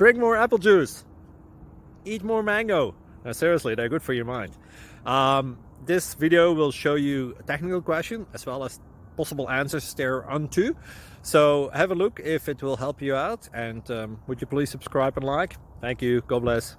Drink more apple juice. Eat more mango. No, seriously, they're good for your mind. This video will show you a technical question as well as possible answers thereunto. So have a look if it will help you out, and would you please subscribe and like? Thank you. God bless.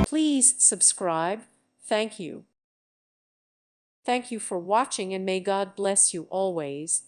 Please subscribe. Thank you. Thank you for watching, and may God bless you always.